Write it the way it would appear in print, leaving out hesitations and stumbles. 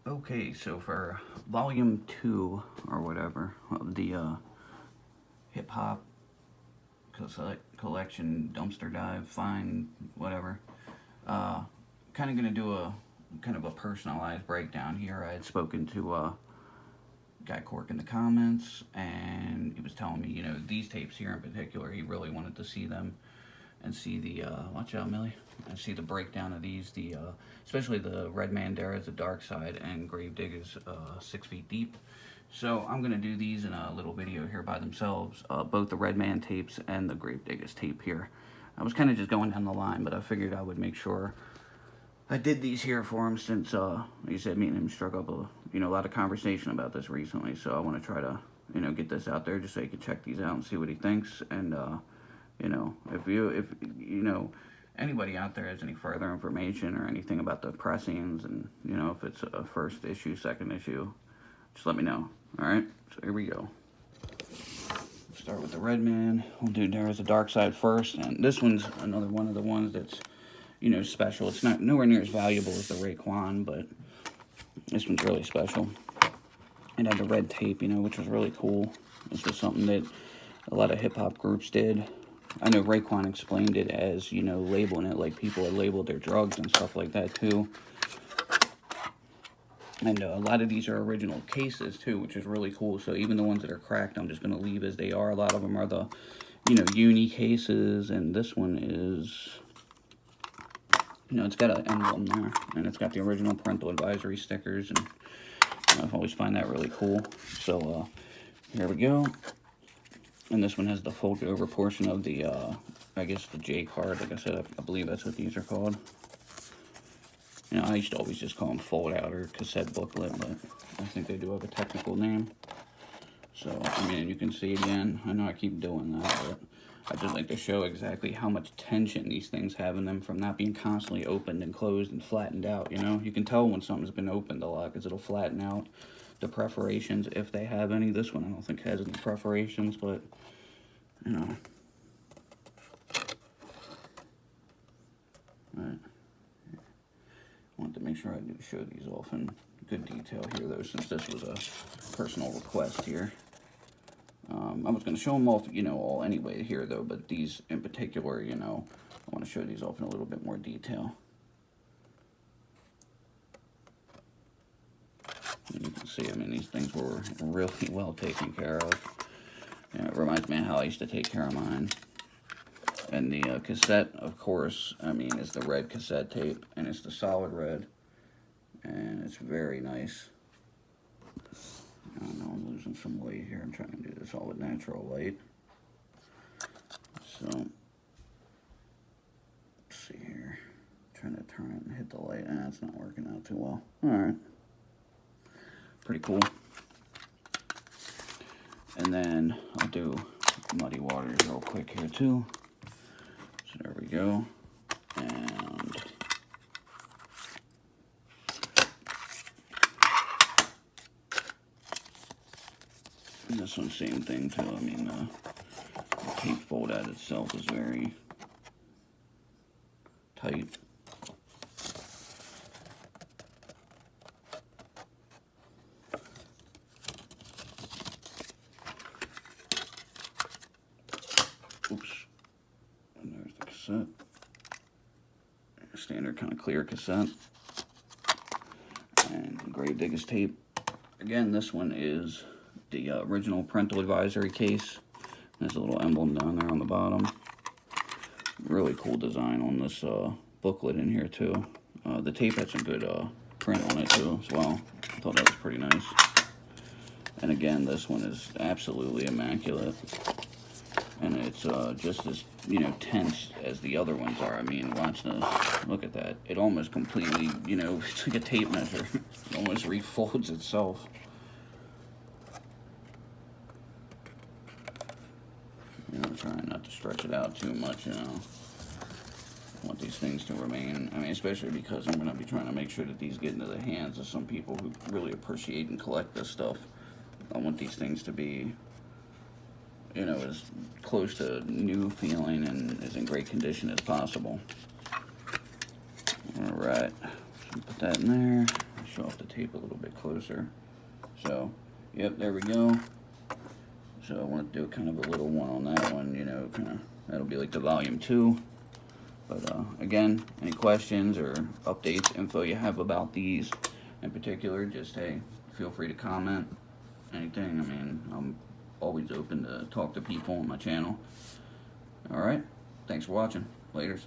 Okay, so for volume 2 or whatever of the hip hop collection dumpster dive find whatever, kind of gonna do a kind of a personalized breakdown here. I had spoken to guy CORC in the comments, and he was telling me, these tapes here in particular, he really wanted to see them and see the watch out, Millie, and see the breakdown of these, especially the RedMan Gravediggaz, the Darkside, and Gravediggaz 6 Feet Deep. So I'm gonna do these in a little video here by themselves, both the RedMan tapes and the Gravediggaz tape here. I was kind of just going down the line, but I figured I would make sure I did these here for him since, like I said, me and him struck up a lot of conversation about this recently. So I want to try to, get this out there just so you can check these out and see what he thinks. And, if anybody out there has any further information or anything about the pressings and, if it's a first issue, second issue, just let me know. All right, so here we go. Start with the RedMan. We'll do there's the Darkside first, and this one's another one of the ones that's, special. It's not nowhere near as valuable as the Raekwon, but this one's really special. It had the red tape, which was really cool. This was something that a lot of hip-hop groups did. I know Raekwon explained it as, labeling it like people had labeled their drugs and stuff like that, too. And a lot of these are original cases, too, which is really cool. So even the ones that are cracked, I'm just going to leave as they are. A lot of them are the, uni cases, and this one is... it's got an emblem there, and it's got the original parental advisory stickers, and I always find that really cool. So, here we go. And this one has the folded over portion of the, I guess the J card. Like I said, I believe that's what these are called. I used to always just call them fold out or cassette booklet, but I think they do have a technical name. So, you can see again, I know I keep doing that, but I just like to show exactly how much tension these things have in them from not being constantly opened and closed and flattened out, You can tell when something's been opened a lot because it'll flatten out the perforations if they have any. This one I don't think has any perforations, but, Alright. I wanted to make sure I do show these off in good detail here, though, since this was a personal request here. I was going to show them off, all anyway here, though, but these in particular, I want to show these off in a little bit more detail. And you can see, these things were really well taken care of. It reminds me of how I used to take care of mine. And the cassette, of course, is the red cassette tape, and it's the solid red, and it's very nice. I don't know, I'm losing some light here. I'm trying to do this all with natural light. So, let's see here. I'm trying to turn it and hit the light, and it's not working out too well. Alright. Pretty cool. And then I'll do Muddy Waters real quick here, too. So there we go. And this one, same thing too. The tape fold out itself is very tight. Oops. And there's the cassette. Standard kind of clear cassette. And Gravediggaz tape. Again, this one is the original parental advisory case. There's a little emblem down there on the bottom. Really cool design on this booklet in here too. The tape had some good print on it too as well. I thought that was pretty nice. And again, this one is absolutely immaculate. And it's just as, tense as the other ones are. Watch this. Look at that. It almost completely, it's like a tape measure. It almost refolds itself. I'm trying not to stretch it out too much, I want these things to remain, especially because I'm going to be trying to make sure that these get into the hands of some people who really appreciate and collect this stuff. I want these things to be, as close to new feeling and as in great condition as possible. Alright, so put that in there. show off the tape a little bit closer. So, yep, there we go. So I want to do kind of a little one on that one, you know, kind of, that'll be like the volume 2. But again, any questions or updates, info you have about these in particular, just, hey, feel free to comment. Anything, I mean, I'm always open to talk to people on my channel. Alright, thanks for watching. Laters.